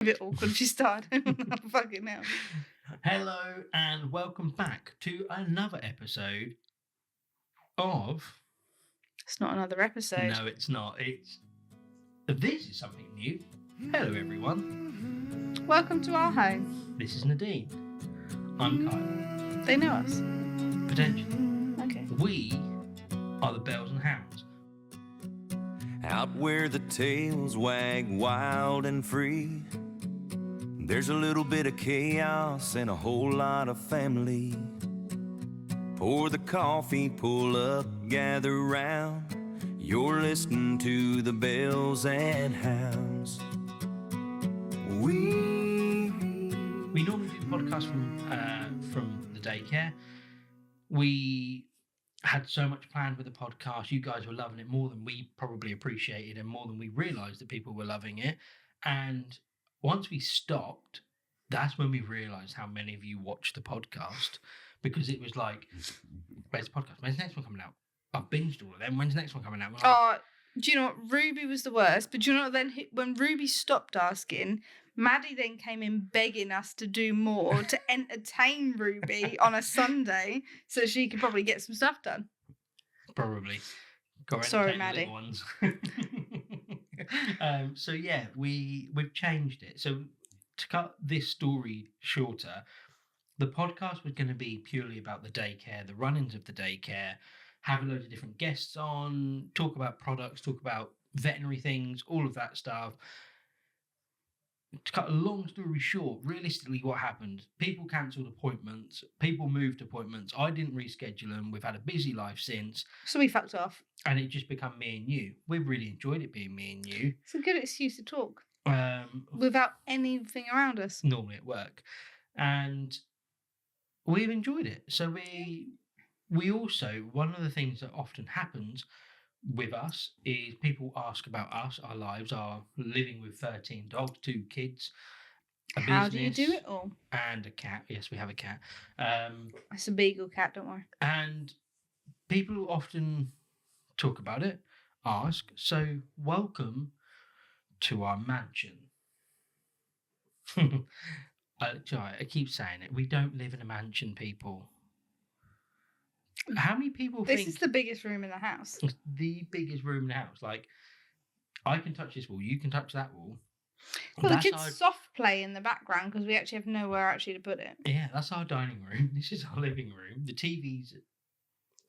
A bit awkward if you started. Fucking hell. Hello and welcome back to another episode of... It's not another episode. No, it's not. This is something new. Hello everyone. Welcome to our home. This is Nadine. I'm Kyle. They know us. Potentially. Okay. We are the Bells and Hounds. Out where the tails wag wild and free, there's a little bit of chaos and a whole lot of family. Pour the coffee, pull up, gather round. You're listening to the Bells and Hounds. We normally do the podcast from the daycare. We had so much planned with the podcast. You guys were loving it more than we probably appreciated and more than we realised that people were loving it. And once we stopped, that's when we realised how many of you watched the podcast, because it was like, where's the podcast? When's the next one coming out? I've binged all of them. When's the next one coming out? Do you know what? Ruby was the worst, but do you know what? Then when Ruby stopped asking, Maddie then came in begging us to do more to entertain Ruby on a Sunday so she could probably get some stuff done. Probably. Sorry, Maddie. Ones. So yeah, we've changed it. So to cut this story shorter, the podcast was going to be purely about the daycare, the run-ins of the daycare, have a load of different guests on, talk about products, talk about veterinary things, all of that stuff. To cut a long story short, realistically what happened, people cancelled appointments, people moved appointments, I didn't reschedule them, we've had a busy life since. So we fucked off. And it just become me and you. We've really enjoyed it being me and you. It's a good excuse to talk. Without anything around us. Normally at work. And we've enjoyed it. So we also, one of the things that often happens with us is people ask about us, our lives, our living with 13 dogs, 2 kids, a How business, do you do it all? and a cat. Yes, we have a cat. It's a beagle cat, don't worry. And people often talk about it, ask. So welcome to our mansion. I keep saying it. We don't live in a mansion, people. How many people think... This is the biggest room in the house. It's the biggest room in the house. Like, I can touch this wall, you can touch that wall. Well, the kids soft play in the background because we actually have nowhere actually to put it. Yeah, that's our dining room. This is our living room. The TV's...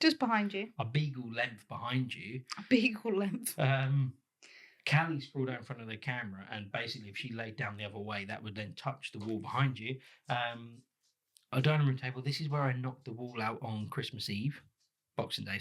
Just behind you. A beagle length behind you. A beagle length. Callie sprawled out in front of the camera, and basically if she laid down the other way, that would then touch the wall behind you. Our dining room table, this is where I knocked the wall out on Christmas Eve. Boxing Day.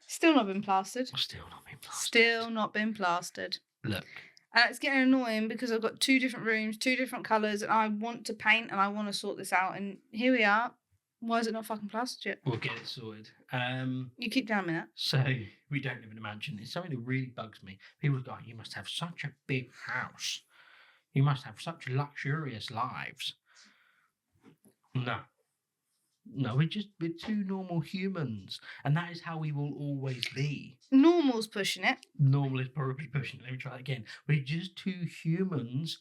Still not been plastered. Still not been plastered. Still not been plastered. Look. And it's getting annoying because I've got 2 different rooms, 2 different colours, and I want to paint and I want to sort this out. And here we are. Why is it not fucking plastered yet? We'll get it sorted. You keep telling me that. So, we don't live in a mansion. It's something that really bugs me. People go, you must have such a big house. You must have such luxurious lives. No, we're 2 normal humans, and that is how we will always be. Normal's pushing it. Normal is probably pushing it. Let me try that again. We're just 2 humans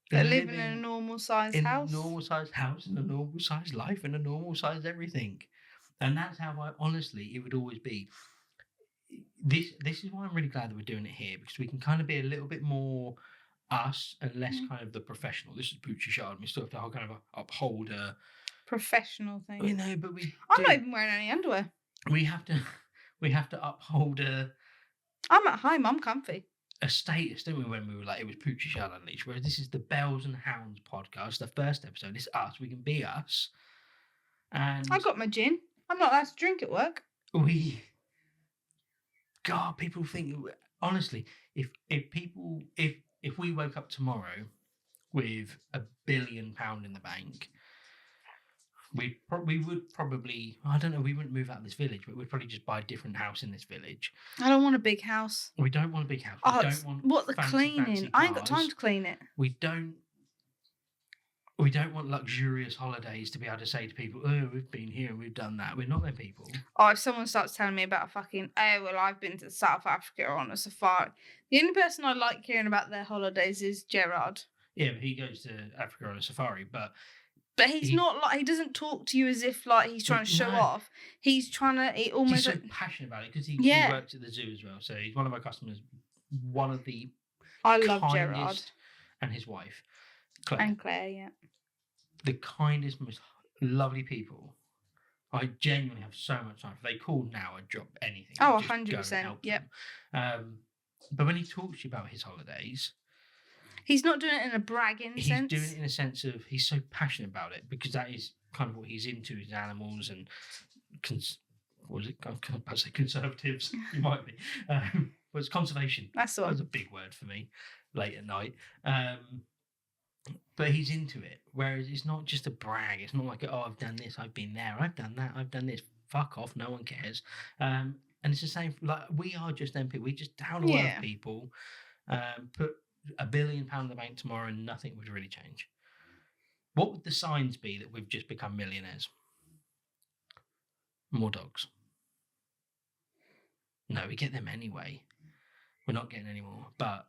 that live in a normal sized house. In a normal sized house, in a normal sized life, in a normal sized everything. And that's how it would always be. This is why I'm really glad that we're doing it here, because we can kind of be a little bit more us and less kind of the professional. This is Pooch's yard. We still have to kind of uphold a professional thing. You know, but I'm not even wearing any underwear. We have to uphold I'm at home. I'm comfy. A status, didn't we? When we were like, it was Pooch's yard unleashed. Whereas this is the Bells and Hounds podcast. The first episode is us. We can be us. And I got my gin. I'm not allowed to drink at work. God, people think, honestly, if we woke up tomorrow with £1 billion in the bank, we would probably, I don't know, we wouldn't move out of this village, but we'd probably just buy a different house in this village. I don't want a big house. We don't want a big house. We don't want what the cleaning? I ain't got time to clean it. We don't We don't want luxurious holidays to be able to say to people, oh, we've been here and we've done that. We're not them people. Or if someone starts telling me about I've been to South Africa or on a safari. The only person I like hearing about their holidays is Gerard. Yeah, but he goes to Africa on a safari, but he's not like, he doesn't talk to you as if like he's trying to show off. He's trying to, he's so passionate about it because he works at the zoo as well. So he's one of our customers, one of the I love Gerard. And his wife, Claire. And Claire, yeah. The kindest, most lovely people. I genuinely have so much time. If they call now, I'd drop anything. Oh, 100%. Yep. But when he talks to you about his holidays, he's not doing it in a bragging sense. He's doing it in a sense of he's so passionate about it because that is kind of what he's into, his animals and what was it? I'm about to say conservatives. You might be. Well, it's conservation. That's the one. That's a big word for me late at night. But he's into it, whereas it's not just a brag. It's not like, oh, I've done this, I've been there, I've done that, I've done this. Fuck off, no one cares. And it's the same. Like we are just them people. We just down to earth people. Put £1 billion in the bank tomorrow, and nothing would really change. What would the signs be that we've just become millionaires? More dogs. No, we get them anyway. We're not getting any more. But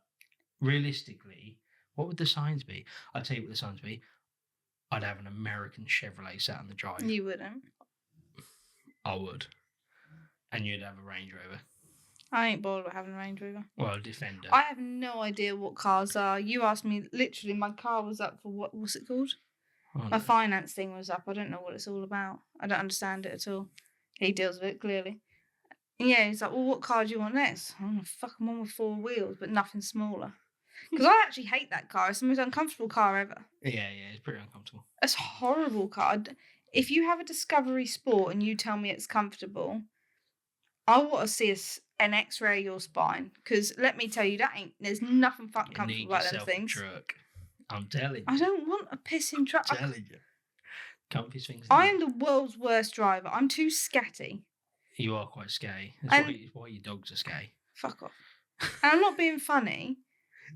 realistically, what would the signs be? I'll tell you what the signs be. I'd have an American Chevrolet sat on the drive. You wouldn't. I would. And you'd have a Range Rover. I ain't bothered with having a Range Rover. Well, a Defender. I have no idea what cars are. You asked me, literally, my car was up for what's it called? My finance thing was up. I don't know what it's all about. I don't understand it at all. He deals with it, clearly. And yeah, he's like, well, what car do you want next? I'm going to fuck them on with 4 wheels, but nothing smaller. Because I actually hate that car. It's the most uncomfortable car ever. Yeah, it's pretty uncomfortable. It's a horrible car. If you have a Discovery Sport and you tell me it's comfortable, I want to see an X-ray of your spine. Because let me tell you, there's nothing fucking comfortable about them things. Truck. I'm telling you. I don't want a pissing truck. I'm telling you. Comfy things. I am the world's worst driver. I'm too scatty. You are quite scatty. That's why your dogs are scatty. Fuck off. And I'm not being funny.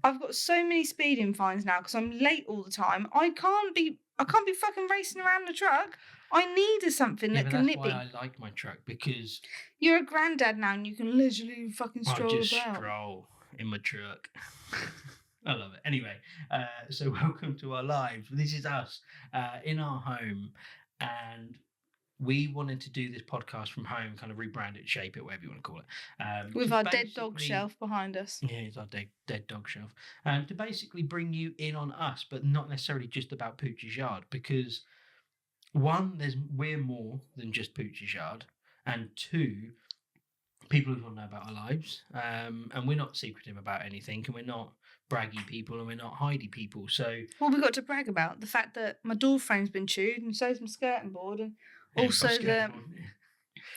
I've got so many speeding fines now because I'm late all the time. I can't be fucking racing around the truck. I need something that can nip me. That's why I like my truck, because you're a granddad now and you can literally fucking stroll about. I just stroll in my truck. I love it. Anyway, so welcome to our lives. This is us in our home, and we wanted to do this podcast from home, kind of rebrand it, shape it, whatever you want to call it. With our dead dog shelf behind us. Yeah, it's our dead dog shelf. To basically bring you in on us, but not necessarily just about Pooch's Yard, because one, we're more than just Pooch's Yard, and two, people who want to know about our lives, and we're not secretive about anything, and we're not braggy people, and we're not hidey people. So what we got to brag about? The fact that my door frame's been chewed, and so's my skirting board, and also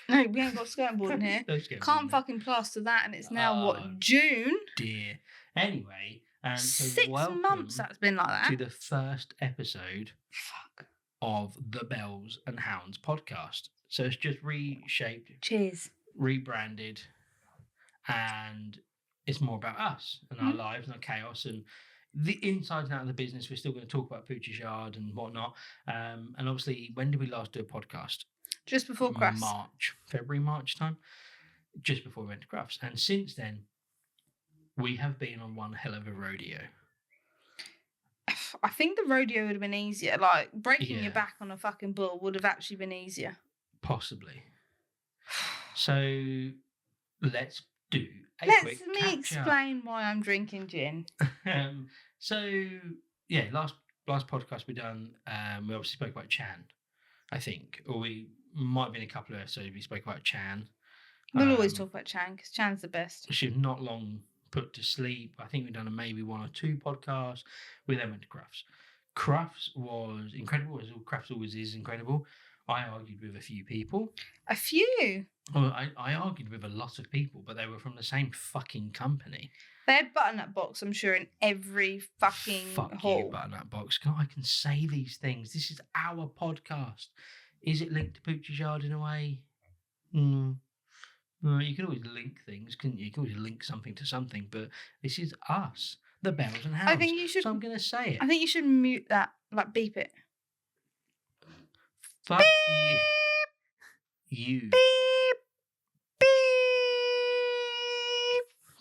no, we ain't got skirting board in here. Can't fucking plaster that, and it's now June? Dear. Anyway, so 6 months that's been like that. To the first episode of the Bells and Hounds podcast. So it's just reshaped. Cheers. Rebranded, and it's more about us and our lives and our chaos and the insides and out of the business. We're still going to talk about Pooch's Yard and whatnot. And obviously, when did we last do a podcast? Just before Crufts. March time. Just before we went to Crufts. And since then, we have been on one hell of a rodeo. I think the rodeo would have been easier. Like, breaking your back on a fucking bull would have actually been easier. Possibly. So, let's do a quick catch-up. Let me explain why I'm drinking gin. So, yeah, last podcast we done, we obviously spoke about Chan, I think. Or we might have been a couple of episodes we spoke about Chan. We'll always talk about Chan, because Chan's the best. She's not long put to sleep. I think we've done maybe 1 or 2 podcasts. We then went to Crufts. Crufts was incredible, as all Crufts always is incredible. I argued with a few people. A few? Well, I argued with a lot of people, but they were from the same fucking company. They had Butternut Box, I'm sure, in every fucking hall. You, Butternut Box. I can say these things. This is our podcast. Is it linked to Pooch's Yard in a way? No, you can always link things, couldn't you? You can always link something to something, but this is us, the Bells and Hounds. I think you should. So I'm going to say it. I think you should mute that Like, beep it. Fuck you. You. Beep. Beep.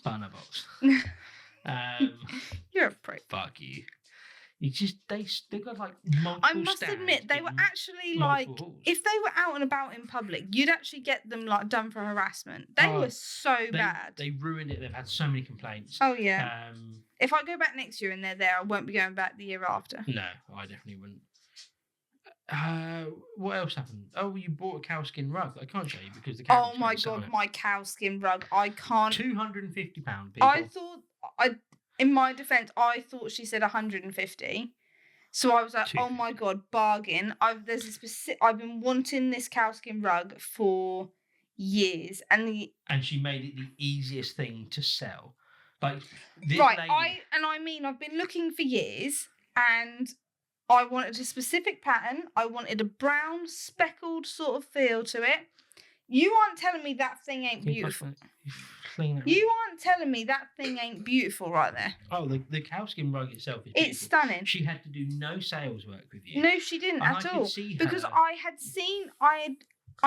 Bannerbox. You're a prick. Fuck you. You just they got like multiple. I must stands admit, they in were actually multiple like, halls. if they were out and about in public, you'd actually get them like done for harassment. They Oh, were so bad. They ruined it. They've had so many complaints. Oh yeah. If I go back next year and they're there, I won't be going back the year after. No, I definitely wouldn't. What else happened? Oh, you bought a cowskin rug. I can't show you because the camera's Oh my god, my cowskin rug! I can't. £250. People. I thought in my defence, I thought she said 150. So I was like, oh my god, bargain! I've been wanting this cowskin rug for years, and she made it the easiest thing to sell. Like this right, lady... I've been looking for years, and I wanted a specific pattern. I wanted a brown speckled sort of feel to it. You aren't telling me that thing ain't beautiful. You aren't telling me that thing ain't beautiful right there. Oh, the cowskin rug itself is beautiful. It's stunning. She had to do no sales work with you. No, she didn't at all. Because I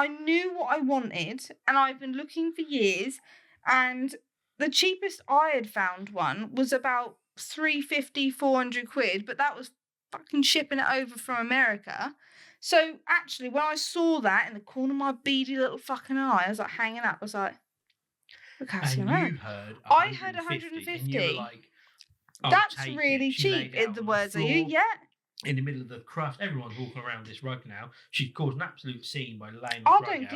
knew what I wanted, and I've been looking for years, and the cheapest I had found one was about 350, 400 quid, but that was fucking shipping it over from America. So actually, when I saw that in the corner of my beady little fucking eye, I was like hanging up. I was like, look how and you heard 150, I heard 150. And you were like, that's really cheap, in the words of you. Yeah. In the middle of the craft, everyone's walking around this rug now. She's caused an absolute scene by laying I couldn't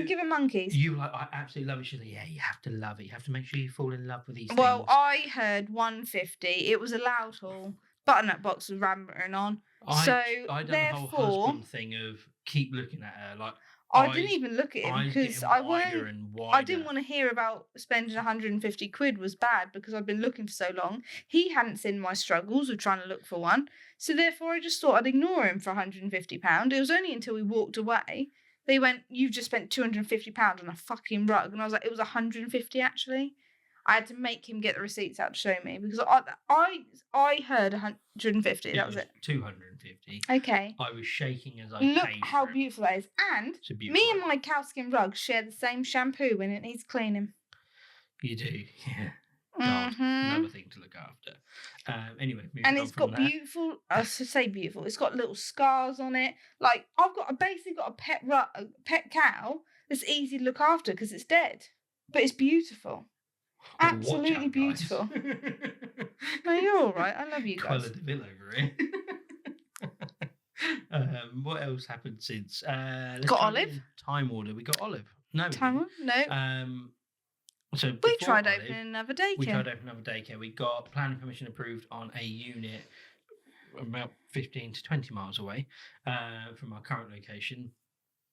give a monkeys. You were like, I absolutely love it. She's like, yeah, you have to love it. You have to make sure you fall in love with these Well, things. I heard 150. It was a loud haul. Butternut box was rambling on. I done the whole husband thing of keep looking at her. Like I didn't even look at him because I didn't want to hear about spending 150 quid was bad because I've been looking for so long. He hadn't seen my struggles of trying to look for one. So therefore I just thought I'd ignore him for £150. It was only until we walked away. They went, you've just spent £250 on a fucking rug. And I was like, it was 150 actually. I had to make him get the receipts out to show me because I heard 150. That was it. 250. Okay. I was shaking as I look paid how for beautiful that is. And me and my cowskin rug share the same shampoo when it needs cleaning. You do, yeah. God, another thing to look after. Anyway, and it's got beautiful. I should say beautiful. It's got little scars on it. Like I've basically got a pet cow that's easy to look after because it's dead, but it's beautiful. Absolutely out, beautiful. No, you're all right. I love you guys. Colour Deville over here. What else happened since? Got Olive. Time order. We got Olive. No. Time order. No. So we tried opening another daycare. We got planning permission approved on a unit about 15 to 20 miles away from our current location.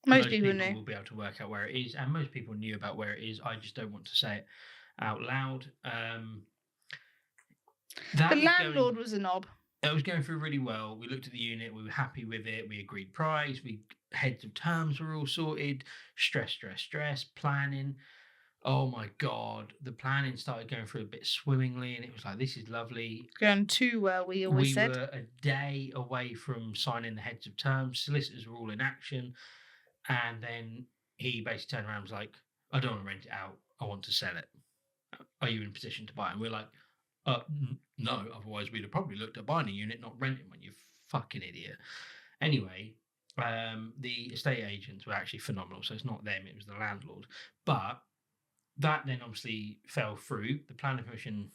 Most people will be able to work out where it is, and most people knew about where it is. I just don't want to say it out loud. The landlord was a knob. It was going through really well. We looked at the unit. We were happy with it. We agreed price. Heads of terms were all sorted. Stress. Planning. Oh my God. The planning started going through a bit swimmingly, and it was like, this is lovely. Going too well, we always said. We were a day away from signing the heads of terms. Solicitors were all in action. And then he basically turned around and was like, I don't want to rent it out. I want to sell it. Are you in a position to buy it? And we're like, no, otherwise we'd have probably looked at buying a unit, not renting one, you fucking idiot. Anyway, the estate agents were actually phenomenal. So it's not them, it was the landlord. But that then obviously fell through. The planning permission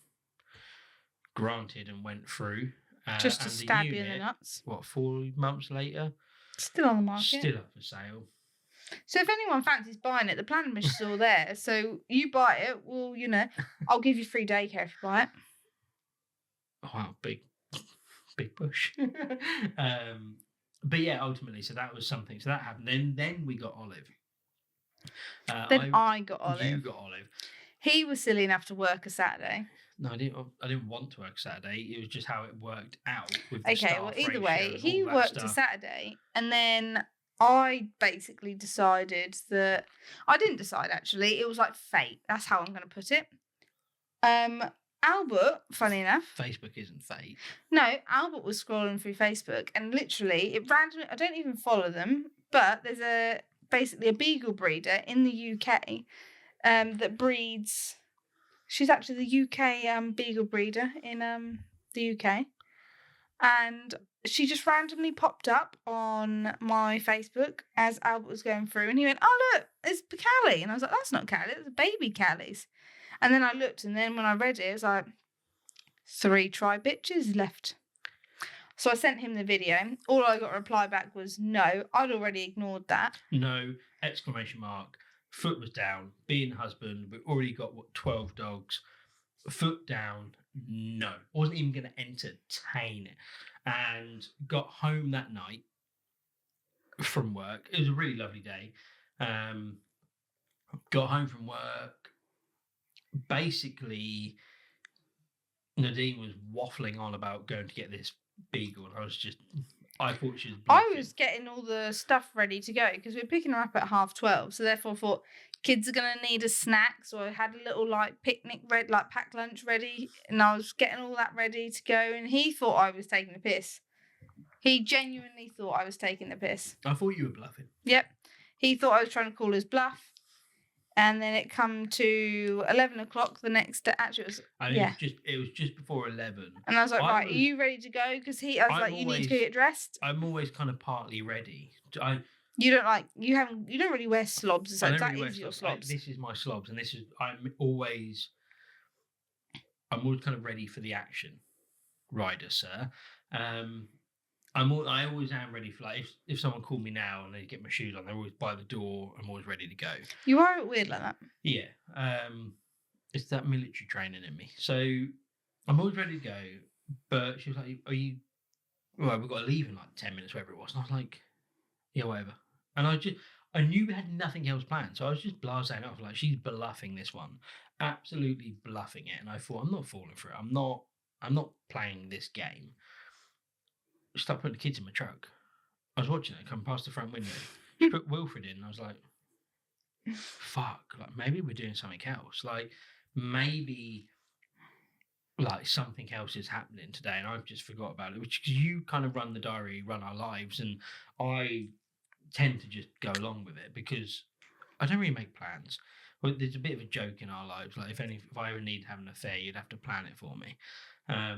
granted and went through. Just to stab you in the nuts. 4 months later? Still on the market. Still up for sale. So if anyone fancies buying it, the planning permission's all there. So you buy it, well, I'll give you free daycare if you buy it. Oh, wow, big push. But yeah, ultimately, so that was something. So that happened. Then we got Olive. I got Olive. You got Olive. He was silly enough to work a Saturday. No, I didn't want to work Saturday. It was just how it worked out with the staff well, either way, he worked a Saturday, and then I basically decided that I didn't decide actually. It was like fate. That's how I'm going to put it. Albert, funny enough. Facebook isn't fake. No, Albert was scrolling through Facebook and literally it randomly, I don't even follow them, but there's basically a beagle breeder in the UK that breeds. She's actually the UK beagle breeder in the UK. And she just randomly popped up on my Facebook as Albert was going through, and he went, "Oh look, it's Callie," and I was like, "That's not Callie, it's a baby Callie's." And then I looked, and then when I read it, it was like 3 tri-bitches left. So I sent him the video. All I got a reply back was no. I'd already ignored that. No, exclamation mark. Foot was down. Being husband, we've already got 12 dogs. Foot down. No, wasn't even going to entertain it. And got home that night from work. It was a really lovely day. Got home from work. Basically, Nadine was waffling on about going to get this beagle, and I thought she was bluffing. I was getting all the stuff ready to go because we were picking her up at 12:30, so therefore I thought kids are gonna need a snack, so I had a little like picnic packed lunch ready, and I was getting all that ready to go, and he thought I was taking the piss. He genuinely thought I was taking the piss. I thought you were bluffing. Yep, he thought I was trying to call his bluff. And then it come to 11 o'clock the next day. Actually, it was just before 11. And I was like, right, are you ready to go? Because I was like, you need to get dressed. I'm always kind of partly ready. You don't really wear slobs. So that is your slobs. This is my slobs, and I'm always kind of ready for the action, rider, sir. I always am ready for, like, if someone called me now and they get my shoes on, they're always by the door. I'm always ready to go. You are a bit weird like that. Yeah. It's that military training in me. So I'm always ready to go. But she was like, "Are you? Well, we've got to leave in like 10 minutes, whatever it was." And I was like, "Yeah, whatever." And I knew we had nothing else planned, so I was just blasting off like, she's bluffing this one, absolutely bluffing it. And I thought, I'm not falling for it. I'm not playing this game. Start putting the kids in my truck. I was watching it come past the front window. She put Wilfred in, and I was like, fuck, like maybe we're doing something else. Like maybe like something else is happening today and I've just forgot about it. Which, because you kind of run the diary, run our lives, and I tend to just go along with it because I don't really make plans. Well, there's a bit of a joke in our lives. Like if I ever need to have an affair, you'd have to plan it for me. I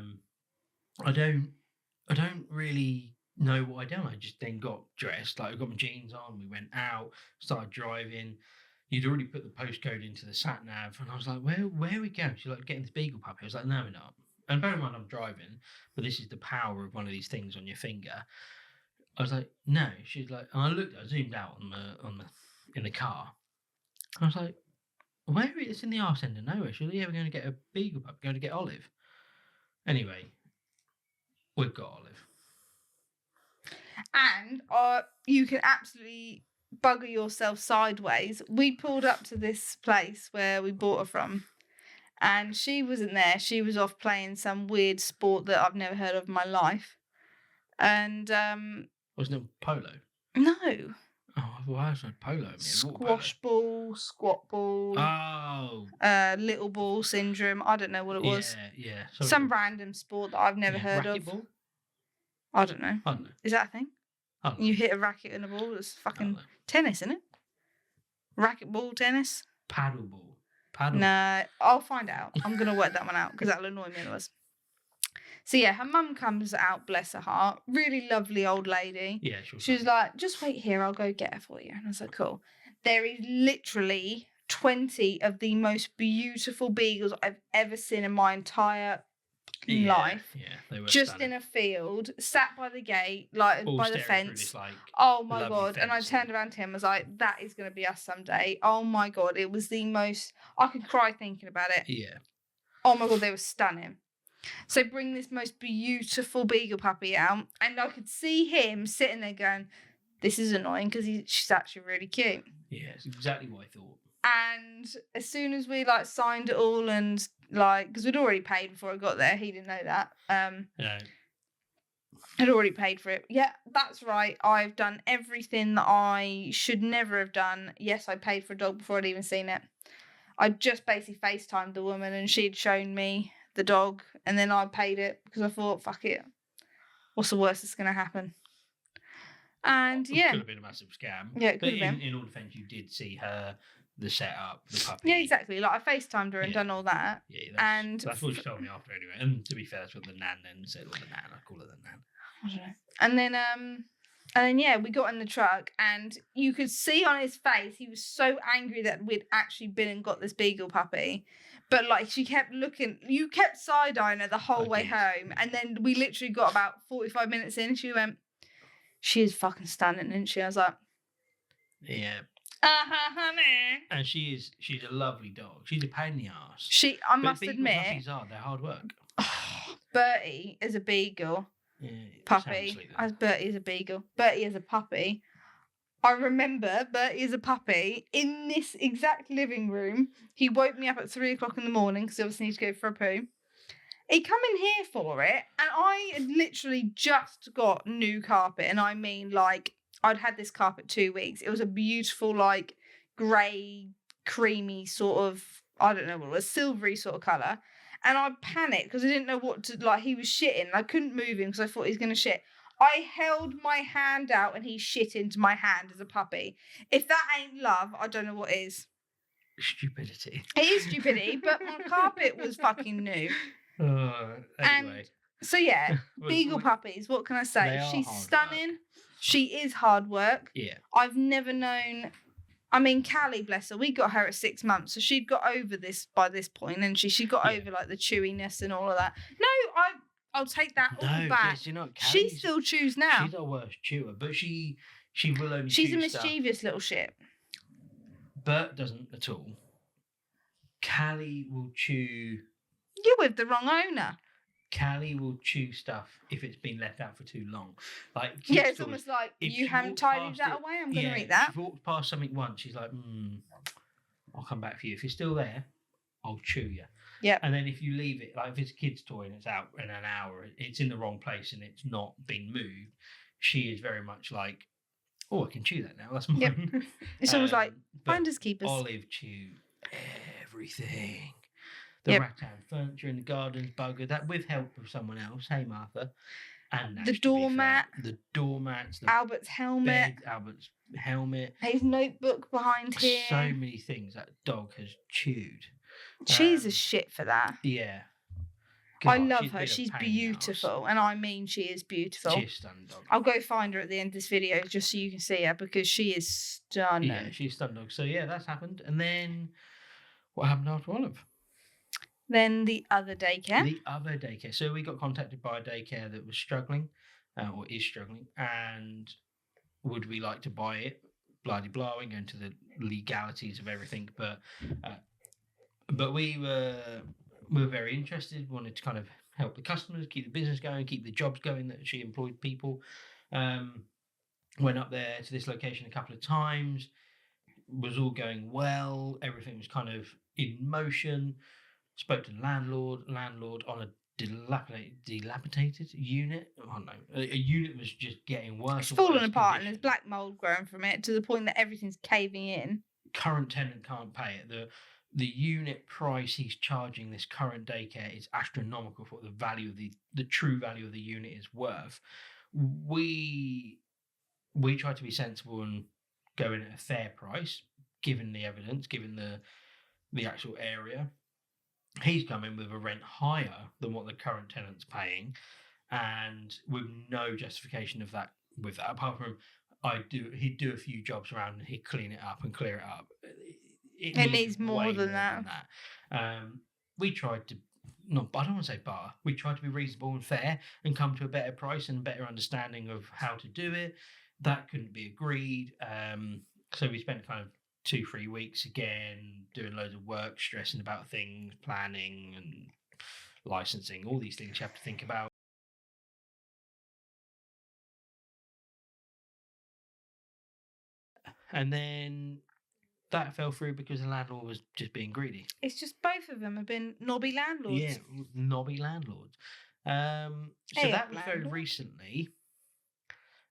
don't really know what I done. I just then got dressed. Like I got my jeans on. We went out, started driving. You'd already put the postcode into the sat nav, and I was like, "Where are we going?" She's like, "Getting this beagle puppy." I was like, "No, we're not." And bear in mind, I'm driving, but this is the power of one of these things on your finger. I was like, "No." She's like, and I zoomed out in the car. I was like, "Where is it? It's in the arse end of nowhere." She's like, "Yeah, we're going to get a beagle puppy. Going to get Olive." Anyway, we've got Olive. And you can absolutely bugger yourself sideways. We pulled up to this place where we bought her from, and she wasn't there. She was off playing some weird sport that I've never heard of in my life. And wasn't it polo? No. Oh, why was it polo? Squash ball, squat ball. Oh. Little ball syndrome. I don't know what it was. Yeah. Some random sport that I've never heard of. Ball? I don't know. Is that a thing? I don't know. You hit a racket and a ball. It's fucking tennis, isn't it? Racquetball tennis. Paddle ball. No, I'll find out. I'm gonna work that one out because that'll annoy me otherwise. So yeah, her mum comes out, bless her heart. Really lovely old lady. Yeah, she was like, "Just wait here, I'll go get her for you." And I was like, "Cool." There is literally 20 of the most beautiful beagles I've ever seen in my entire life. Yeah, they were just stunning. in a field, sat by the gate, like all by the fence. This, like, oh my god! And I turned around to him, I was like, "That is going to be us someday." Oh my god! It was the most. I could cry thinking about it. Yeah. Oh my god, they were stunning. So bring this most beautiful beagle puppy out, and I could see him sitting there going, "This is annoying because she's actually really cute." Yeah, it's exactly what I thought. And as soon as we like signed it all and like, because we'd already paid before I got there, he didn't know that. No. I'd already paid for it. Yeah, that's right. I've done everything that I should never have done. Yes, I paid for a dog before I'd even seen it. I just basically FaceTimed the woman and she'd shown me the dog, and then I paid it because I thought, fuck it, what's the worst that's going to happen? And It yeah. could have been a massive scam. Yeah, it but could have been. In all defence, you did see her, the setup, the puppy. Yeah, exactly. Like, I FaceTimed her and done all that. Yeah, and that's what she told me after anyway. And to be fair, that's what the nan then said, or the nan, I call her the nan. I don't know. And then yeah, we got in the truck, and you could see on his face he was so angry that we'd actually been and got this beagle puppy. But like, she kept looking, you kept side-eyeing her the whole way home, and then we literally got about 45 minutes in, she went, "She is fucking stunning, isn't she?" I was like, yeah. Honey. And she's a lovely dog. She's a pain in the arse. I must admit, puppies they're hard work. Bertie is a beagle. Yeah, puppy. As Bertie is a beagle. Bertie is a puppy. I remember Bertie is a puppy in this exact living room. He woke me up at 3 o'clock in the morning because he obviously needed to go for a poo. He come in here for it, and I had literally just got new carpet, and I mean, like, I'd had this carpet 2 weeks. It was a beautiful, like, grey, creamy sort of, I don't know what it was, silvery sort of colour. And I panicked because I didn't know what to, like, he was shitting. I couldn't move him because I thought he was going to shit. I held my hand out and he shit into my hand as a puppy. If that ain't love, I don't know what is. Stupidity. It is stupidity, but my carpet was fucking new. Anyway. And so yeah, beagle puppies, what can I say? She's stunning. Work. She is hard work. Yeah. I've never known... I mean, Callie, bless her, we got her at 6 months, so she'd got over this by this point, and she got over, like, the chewiness and all of that. No, I'll take that all back. Yes, you know, she still chews now. She's our worst chewer, but she will only She's chew a mischievous little shit. Bert doesn't at all. Callie will chew... You're with the wrong owner. Callie will chew stuff if it's been left out for too long. Like, yeah, it's almost like, you haven't tidied that away, I'm going to eat that. If she walks past something once, she's like, I'll come back for you. If you're still there, I'll chew you. Yeah. And then if you leave it, like if it's a kid's toy and it's out in an hour, it's in the wrong place and it's not been moved, she is very much like, oh, I can chew that now. That's mine. Yep. It's almost like, finders keepers. Olive chew everything. The rattan furniture in the garden's buggered. That with help of someone else. Hey, Martha. And Nash, the doormat. The doormats. Albert's helmet. Albert's helmet. His notebook behind here. So many things that dog has chewed. She's a shit for that. Yeah. God, I love her. She's beautiful. And I mean, she is beautiful. She's stunning dog. I'll go find her at the end of this video just so you can see her because she is stunning. Yeah, she's stunning dog. So yeah, that's happened. And then what happened after Olive? Then the other daycare. The other daycare. So we got contacted by a daycare that was struggling, or is struggling, and would we like to buy it? Blah de blah. We go into the legalities of everything, but we were very interested. Wanted to kind of help the customers, keep the business going, keep the jobs going that she employed people. Went up there to this location a couple of times. Was all going well. Everything was kind of in motion. Spoke to the landlord on a dilapidated unit. I don't know. A unit was just getting worse. It's falling apart and there's black mould growing from it to the point that everything's caving in. Current tenant can't pay it. The unit price he's charging this current daycare is astronomical for what the value of the true value of the unit is worth. We try to be sensible and go in at a fair price, given the evidence, given the actual area. He's come in with a rent higher than what the current tenant's paying, and with no justification of that. With that, apart from he'd do a few jobs around and he'd clean it up and clear it up. It needs more than that. We tried to I don't want to say bar. We tried to be reasonable and fair and come to a better price and better understanding of how to do it. That couldn't be agreed. So we spent kind of 2-3 weeks again doing loads of work, stressing about things, planning and licensing, all these things you have to think about. And then that fell through because the landlord was just being greedy. It's just both of them have been knobby landlords. Yeah, knobby landlords. So that was very recently.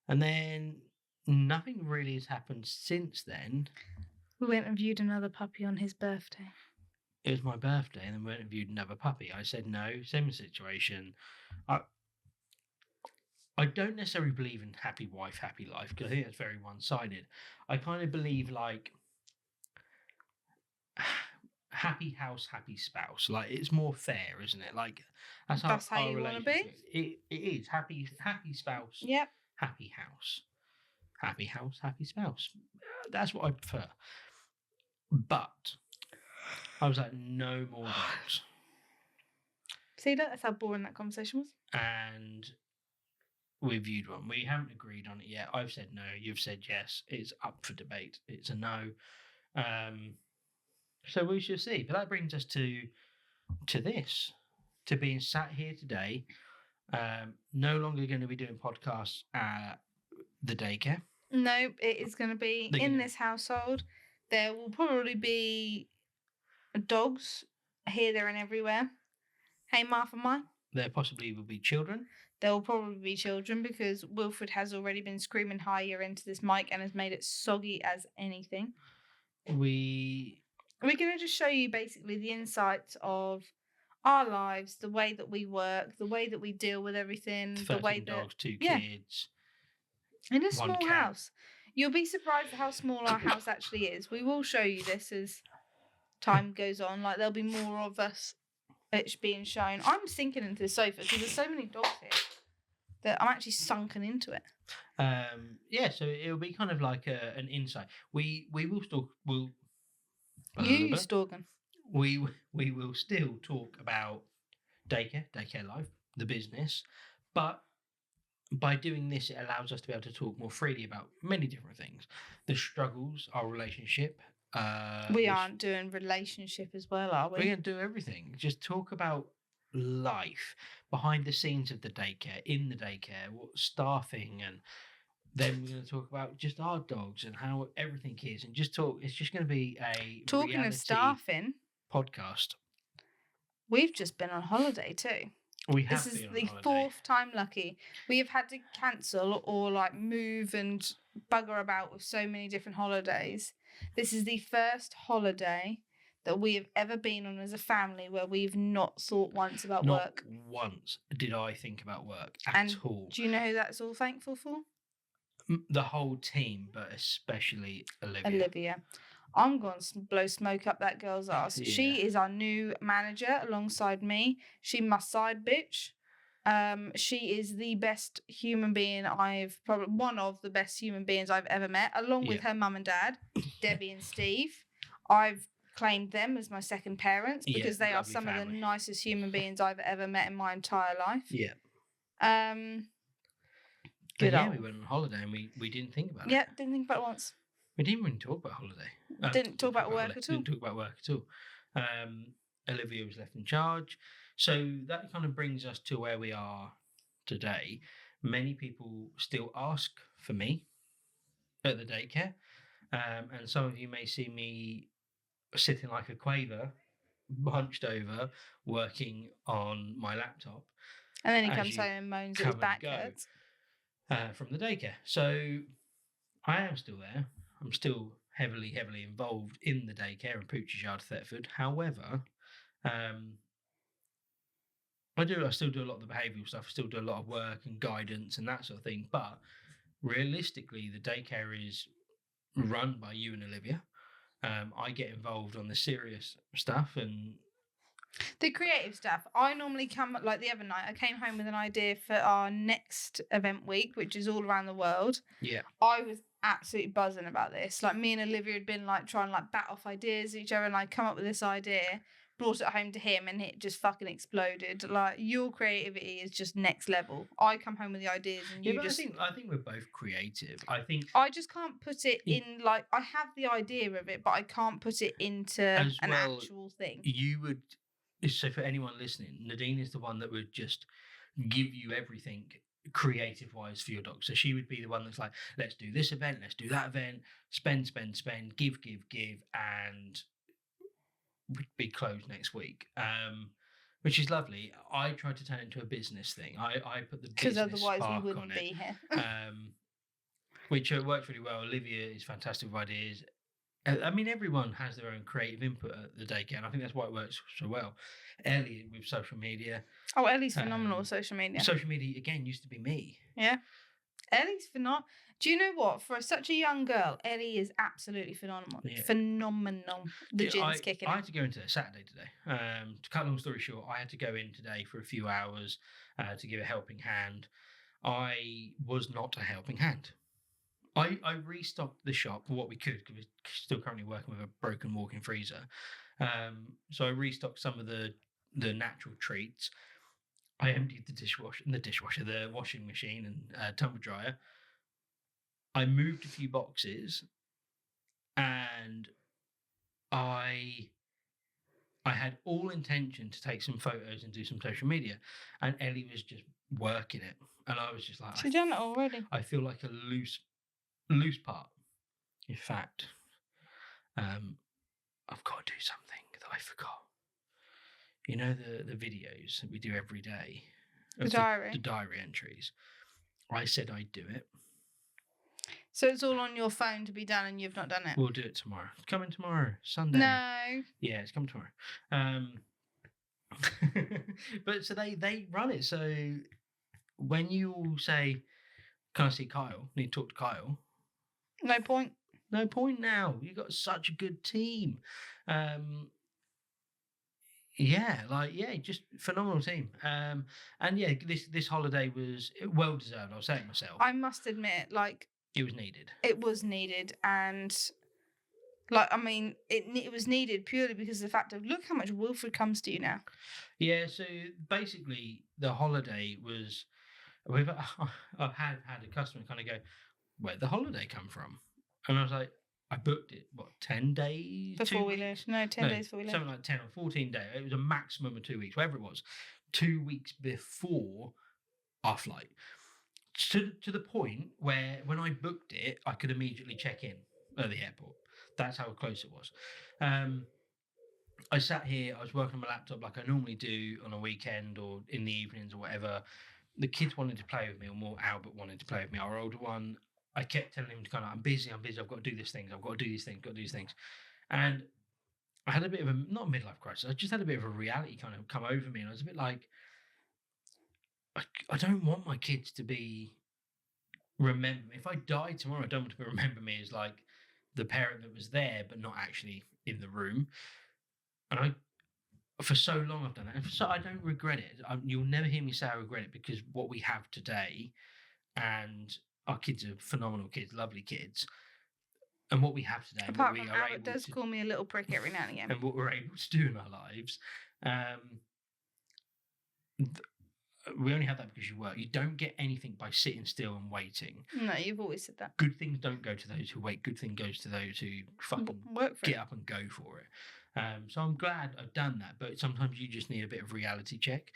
And then nothing really has happened since then. We went and viewed another puppy on his birthday. it was my birthday, and then we interviewed another puppy. I said no. Same situation. I don't necessarily believe in happy wife, happy life, because I think that's very one-sided. I kind of believe like happy house, happy spouse. Like it's more fair, isn't it? Like that's That's how our you wanna be? relationship. It is happy spouse, Yep. happy house, happy spouse. That's what I prefer. But I was like, no more dogs. See, that's how boring that conversation was. And we viewed one. We haven't agreed on it yet. I've said no. You've said yes. It's up for debate. It's a no. So we shall see. But that brings us to this, to being sat here today. No longer going to be doing podcasts at the daycare. No, it is going to be in this household. There will probably be dogs here, there, and everywhere. Hey, Martha, mine. There possibly will be children. There will probably be children because Wilfred has already been screaming higher into this mic and has made it soggy as anything. We're going to just show you basically the insights of our lives, the way that we work, the way that we deal with everything, 13 the way dogs, 2 kids. In a small house. You'll be surprised at how small our house actually is. We will show you this as time goes on. Like there'll be more of us being shown. I'm sinking into the sofa because there's so many dogs here that I'm actually sunken into it. So it'll be kind of like an insight. We will still You stalking. We will still talk about daycare life, the business, but by doing this, it allows us to be able to talk more freely about many different things. The struggles, our relationship. We aren't doing relationship as well, are we? We're going to do everything. Just talk about life, behind the scenes of the daycare, in the daycare, what staffing, and then we're going to talk about just our dogs and how everything is, and just talk. It's just going to be a talking of staffing podcast. We've just been on holiday too. We have. This is the fourth time lucky. We have had to cancel or like move and bugger about with so many different holidays. This is the first holiday that we have ever been on as a family where we've not thought once about work. Not once did I think about work at all. Do you know who that's all thankful for? The whole team, but especially Olivia. I'm going to blow smoke up that girl's ass. Yeah. She is our new manager alongside me. She my side bitch. She is the best human being one of the best human beings I've ever met, along with her mum and dad, Debbie and Steve. I've claimed them as my second parents because they are some of the nicest human beings I've ever met in my entire life. Yeah. We went on holiday and we didn't think about it. Yeah, didn't think about it once. We didn't even talk about holiday. Didn't talk about work at all. Didn't talk about work at all. Olivia was left in charge. So that kind of brings us to where we are today. Many people still ask for me at the daycare. And some of you may see me sitting like a quaver, hunched over, working on my laptop. And then he comes home and moans that his back hurts. From the daycare. So I am still there. I'm still heavily involved in the daycare in Pooch's Yard, Thetford. However, I still do a lot of the behavioural stuff. I still do a lot of work and guidance and that sort of thing. But realistically, the daycare is run by you and Olivia. I get involved on the serious stuff and the creative stuff. I normally come, like the other night, I came home with an idea for our next event week, which is all around the world. Yeah. I was absolutely buzzing about this. Like me and Olivia had been like trying to like bat off ideas at each other, and I come up with this idea, brought it home to him, and it just fucking exploded. Like your creativity is just next level. I come home with the ideas and you just... I think we're both creative. I just can't put it in, like, I have the idea of it, but I can't put it into an actual thing. You would... So for anyone listening, Nadine is the one that would just give you everything creative-wise for your dog. So she would be the one that's like, let's do this event, let's do that event, spend, give, and we'd be closed next week, which is lovely. I tried to turn it into a business thing. I put the business spark on it. Because otherwise we wouldn't be here. Which works really well. Olivia is fantastic with ideas. I mean, everyone has their own creative input at the daycare, and I think that's why it works so well. Ellie with social media. Oh, Ellie's phenomenal with social media. Social media, again, used to be me. Yeah. Ellie's phenomenal. Do you know what? For such a young girl, Ellie is absolutely phenomenal. Yeah. Phenomenal. The gin's kicking I it. had to go into Saturday today. To cut a long story short, I had to go in today for a few hours to give a helping hand. I was not a helping hand. I restocked the shop for what we could because we're still currently working with a broken walk-in freezer. So I restocked some of the natural treats. I emptied the washing machine and tumble dryer. I moved a few boxes, and I had all intention to take some photos and do some social media, and Ellie was just working it, and I was just like, She's done it already. I feel like a loose part. In fact, I've got to do something that I forgot. You know the videos that we do every day, The diary. the diary entries. I said I'd do it. So it's all on your phone to be done, and you've not done it. We'll do it tomorrow. It's coming tomorrow, Sunday. No. Yeah, it's coming tomorrow. But so they run it. So when you all say, "Can I see Kyle?" Need to talk to Kyle. No point. No point now. You got such a good team. Just phenomenal team. And yeah, this holiday was well deserved. I'll say it myself. I must admit, like, it was needed. It was needed, and it was needed purely because of the fact of look how much Wilfred comes to you now. Yeah, so basically the holiday was I've had a customer kind of go, "Where'd the holiday come from?" And I was like, I booked it, 10 days? Before we left. No, 10 days before we left. Something like 10 or 14 days. It was a maximum of 2 weeks, whatever it was. 2 weeks before our flight. To the point where when I booked it, I could immediately check in at the airport. That's how close it was. I sat here, I was working on my laptop like I normally do on a weekend or in the evenings or whatever. The kids wanted to play with me, or more Albert wanted to play with me, our older one. I kept telling him to kind of, I'm busy, I've got to do this thing, I've got to do these things. And I had a bit of not a midlife crisis, I just had a bit of a reality kind of come over me. And I was a bit like, I don't want my kids to be remember me. If I die tomorrow, I don't want to remember me as like the parent that was there, but not actually in the room. And for so long I've done that. And so I don't regret it. You'll never hear me say I regret it, because what we have today, and our kids are phenomenal kids, lovely kids. And what we have today, apart from Albert does call me a little prick every now and again, and what we're able to do in our lives, we only have that because you work. You don't get anything by sitting still and waiting. No, you've always said that. Good things don't go to those who wait. Good thing goes to those who fucking work for get up and go for it. So I'm glad I've done that, but sometimes you just need a bit of reality check.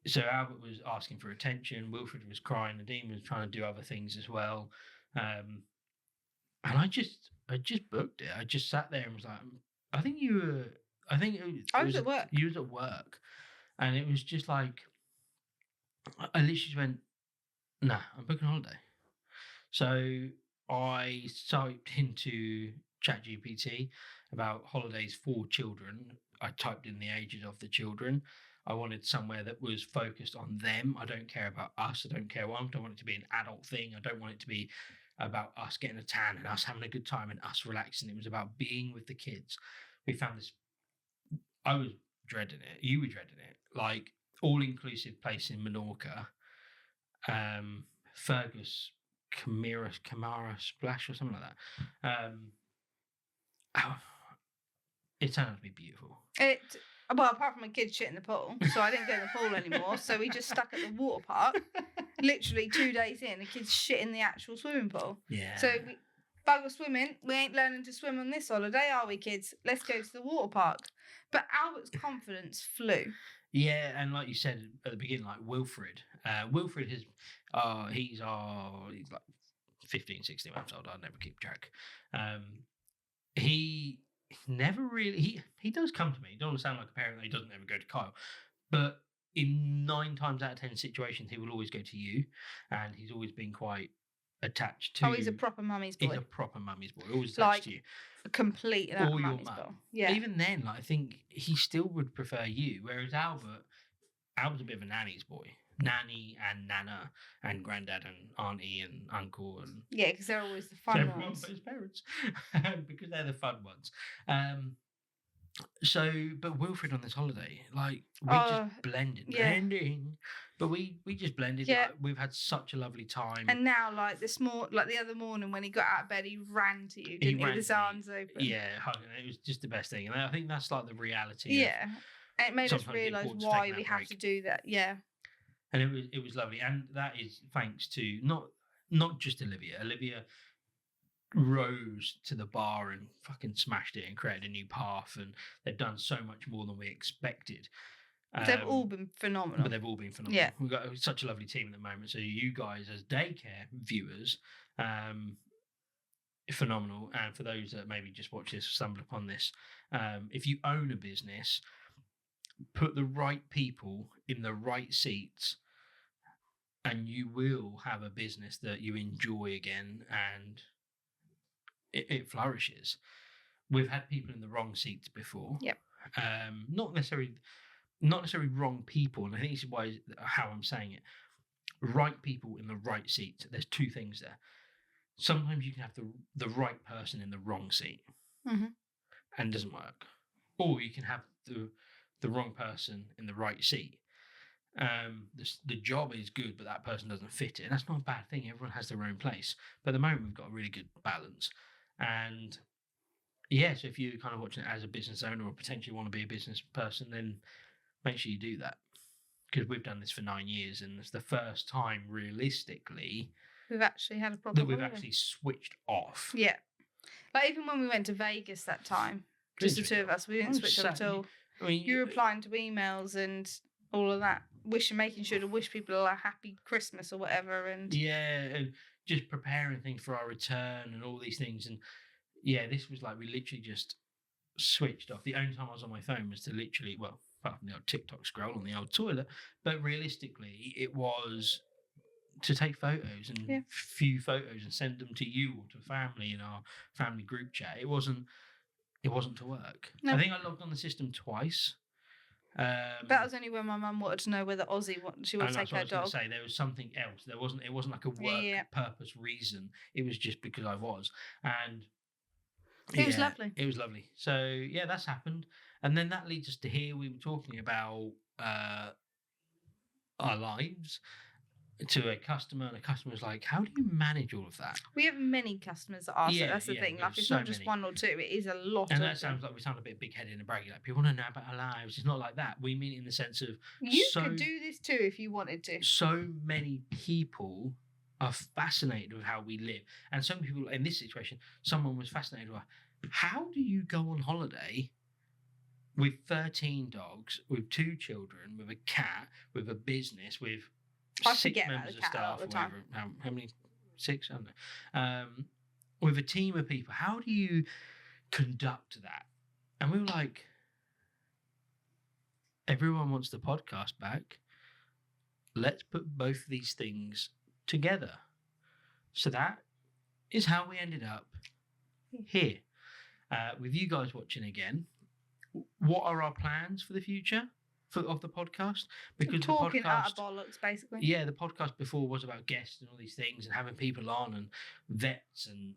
So Albert was asking for attention, Wilfred was crying, Nadine was trying to do other things as well. And I just booked it. I just sat there and was like, I was at work. You was at work. And it was just like, I literally just went, nah, I'm booking a holiday. So I typed into ChatGPT about holidays for children. I typed in the ages of the children. I wanted somewhere that was focused on them. I don't care about us. I don't care what. I don't want it to be an adult thing. I don't want it to be about us getting a tan and us having a good time and us relaxing. It was about being with the kids. We found this. I was dreading it. You were dreading it. Like, all-inclusive place in Menorca. Fergus Camara Splash or something like that. It turned out to be beautiful. Well, apart from my kids shit in the pool, so I didn't go in the pool anymore. So we just stuck at the water park. Literally 2 days in, the kids shit in the actual swimming pool. Yeah. So bugger swimming. We ain't learning to swim on this holiday, are we, kids? Let's go to the water park. But Albert's confidence flew. Yeah, and like you said at the beginning, like Wilfred. Wilfred is, he's like 15, 16 months old. I never keep track. He never really, he does come to me. He doesn't sound like a parent that he doesn't ever go to Kyle. But in 9 times out of 10 situations, he will always go to you. And he's always been quite attached to. Oh, he's a proper mummy's boy. He's a proper mummy's boy. Always attached to you. A complete and Or utter your mummy's mum. boy. Yeah. Even then, like, I think he still would prefer you, whereas Albert's a bit of a nanny's boy. Nanny and nana and granddad and auntie and uncle and Yeah, because they're always the so fun everyone ones. but his parents because they're the fun ones. But Wilfred on this holiday, like we just blending, but we just blended. Yeah. Like, we've had such a lovely time. And now, like the other morning when he got out of bed, he ran to you, didn't he, with his arms open? Yeah, hugging. It was just the best thing, and I think that's like the reality. Yeah, and it made us sometimes realise important to why take we that have break. to do that. Yeah, And it was lovely, and that is thanks to not just Olivia. Olivia rose to the bar and fucking smashed it and created a new path, and they've done so much more than we expected. they've all been phenomenal. But they've all been phenomenal. Yeah. We've got such a lovely team at the moment. So you guys as daycare viewers, phenomenal. And for those that maybe just watch this, stumble upon this, if you own a business, put the right people in the right seats, and you will have a business that you enjoy again, and it flourishes. We've had people in the wrong seats before. Yep. Not necessarily wrong people, and I think this is how I'm saying it. Right people in the right seats. There's two things there. Sometimes you can have the right person in the wrong seat, and it doesn't work. Or you can have the wrong person in the right seat. The job is good, but that person doesn't fit it, and that's not a bad thing. Everyone has their own place. But at the moment, we've got a really good balance, and yeah. So if you're kind of watching it as a business owner or potentially want to be a business person, then make sure you do that, because we've done this for 9 years, and it's the first time realistically we've actually had a proper that we've holiday. actually switched off. Yeah, like even when we went to Vegas that time, just the two of us, we didn't switch off at all. I mean, You were replying to emails and all of that, making sure to wish people a happy Christmas or whatever, and yeah, and just preparing things for our return and all these things, and yeah, this was like we literally just switched off. The only time I was on my phone was to literally, well, apart from the old TikTok scroll on the old toilet, but realistically, it was to take photos and few photos and send them to you or to family in our family group chat. It wasn't to work. No. I think I logged on the system twice. That was only when my mum wanted to know whether she wanted to take her dog. Say there was something else. It wasn't like a work purpose reason. It was just because I was, and it was lovely. It was lovely. So yeah, that's happened, and then that leads us to here. We were talking about our lives to a customer, and a customer was like, "How do you manage all of that?" We have many customers that ask it. That's the thing. Like, it's not just one or two; it is a lot. And that sounds like we sound a bit big-headed and braggy. Like, people want to know about our lives. It's not like that. We mean it in the sense of you could do this too if you wanted to. So many people are fascinated with how we live, and some people in this situation, someone was fascinated with how do you go on holiday with 13 dogs, with 2 children, with a cat, with a business, with 6 members of staff, or whatever. How many? 6? I don't know. With a team of people, how do you conduct that? And we were like, everyone wants the podcast back. Let's put both these things together. So that is how we ended up here. With you guys watching again, what are our plans for the future of the podcast? Because talking the podcast, out of bollocks, basically. Yeah, the podcast before was about guests and all these things and having people on and vets and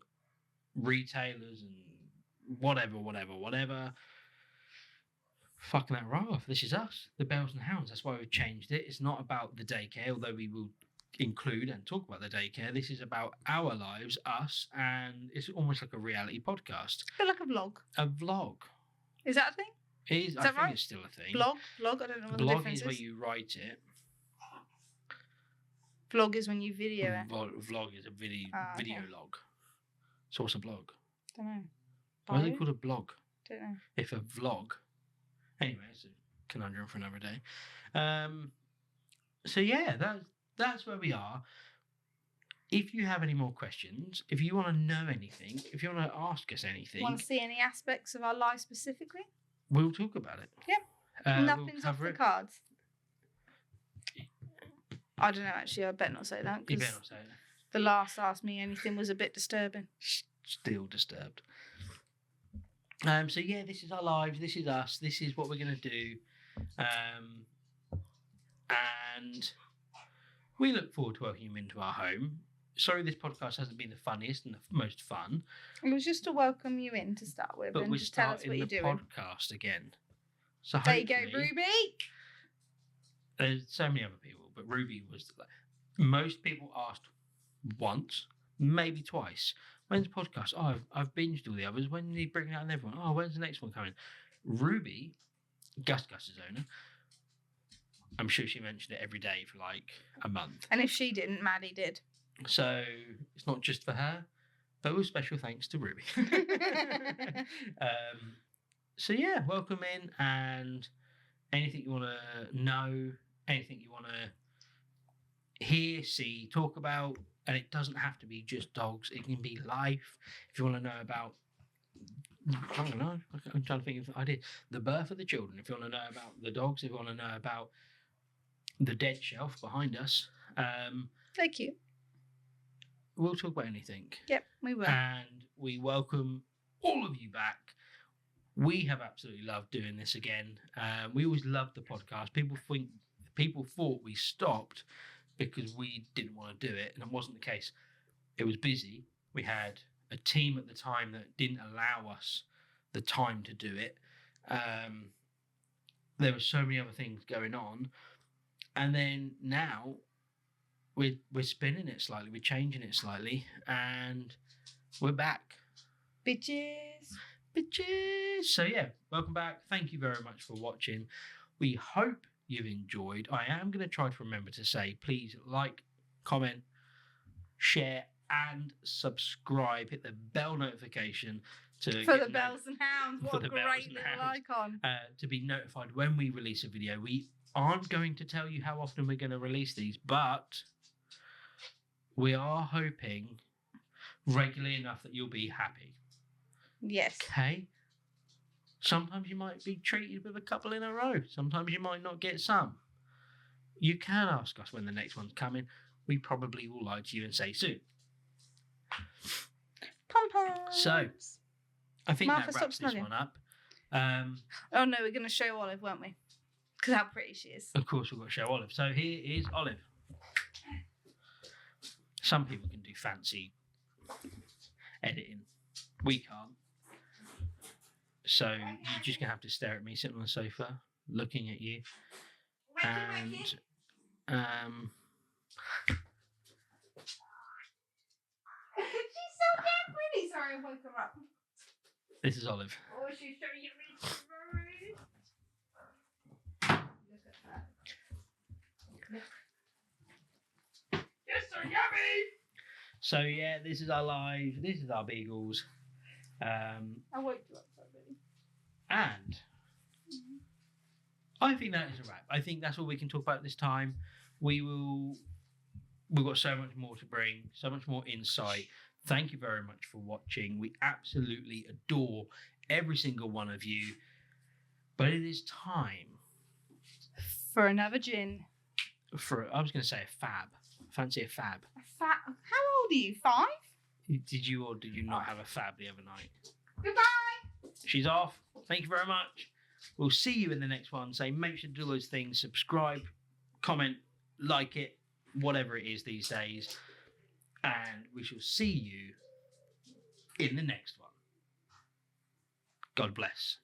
retailers and whatever. Fucking that right off. This is us, the Bells and Hounds. That's why we've changed it. It's not about the daycare, although we will include and talk about the daycare. This is about our lives, us, and it's almost like a reality podcast. I feel like a vlog. A vlog. Is that a thing? It is. I think it's still a thing. Blog? I don't know what the difference is. Blog is where you write it. Vlog is when you video it. Vlog is a video log. So what's a blog? Don't know. Why is it called a blog? Don't know. If a vlog. Anyway, it's a conundrum for another day. So yeah, that's where we are. If you have any more questions, if you want to know anything, if you want to ask us anything, want to see any aspects of our life specifically, we'll talk about it. Yeah. Nothing's off the cards. I don't know, actually. I better not say that. You better not say that. The last Ask Me Anything was a bit disturbing. Still disturbed. So yeah, this is our lives. This is us. This is what we're going to do. And we look forward to welcoming you into our home. Sorry this podcast hasn't been the funniest and the most fun. It was just to welcome you in to start with, But and we're just tell us starting what the you're doing. podcast again. So There you go, hopefully- Ruby. There's so many other people, but Ruby was most people asked once, maybe twice. When's the podcast? Oh, I've binged all the others. When are you bringing out everyone? Oh, when's the next one coming? Ruby, Gus's owner, I'm sure she mentioned it every day for like a month. And if she didn't, Maddie did. So it's not just for her, but with special thanks to Ruby. So yeah, welcome in, and anything you want to know, anything you want to hear, see, talk about, and it doesn't have to be just dogs. It can be life. If you want to know about, I don't know, I'm trying to think of ideas. The birth of the children. If you want to know about the dogs, if you want to know about the dead shelf behind us, They're cute. we'll talk about anything. Yep, we will. And we welcome all of you back. We have absolutely loved doing this again. We always loved the podcast. People thought we stopped because we didn't want to do it, and it wasn't the case. It was busy. We had a team at the time that didn't allow us the time to do it. There were so many other things going on, and then now we're spinning it slightly, we're changing it slightly, and we're back. Bitches. So yeah, welcome back. Thank you very much for watching. We hope you've enjoyed. I am going to try to remember to say, please like, comment, share, and subscribe. Hit the bell notification For get the no- Bells and Hounds. for What the a Bells great and little Hounds. icon. to be notified when we release a video. We aren't going to tell you how often we're going to release these, but we are hoping regularly enough that you'll be happy. Yes. Okay? Sometimes you might be treated with a couple in a row. Sometimes you might not get some. You can ask us when the next one's coming. We probably will lie to you and say soon. Pom-poms. So, I think Martha, that stop wraps this snuggling. one up. Oh no, we're going to show Olive, weren't we? Because how pretty she is. Of course, we've got to show Olive. So here is Olive. Some people can do fancy editing. We can't. So you're just going to have to stare at me sitting on the sofa, looking at you. And She's so damn pretty. Sorry, I woke her up. this is Olive. Oh, she's so yummy. Look at that. Yes, so yummy! So yeah, this is our live. This is our beagles. I woke you up so really. And I think that is a wrap. I think that's all we can talk about this time. We've got so much more to bring, so much more insight. Thank you very much for watching. We absolutely adore every single one of you. But it is time For another gin. for, I was going to say a fab. Fancy a fab. How old are you? 5? Did you or did you not have a fab the other night? Goodbye. She's off. Thank you very much. We'll see you in the next one. So make sure to do those things. Subscribe, comment, like it, whatever it is these days. And we shall see you in the next one. God bless.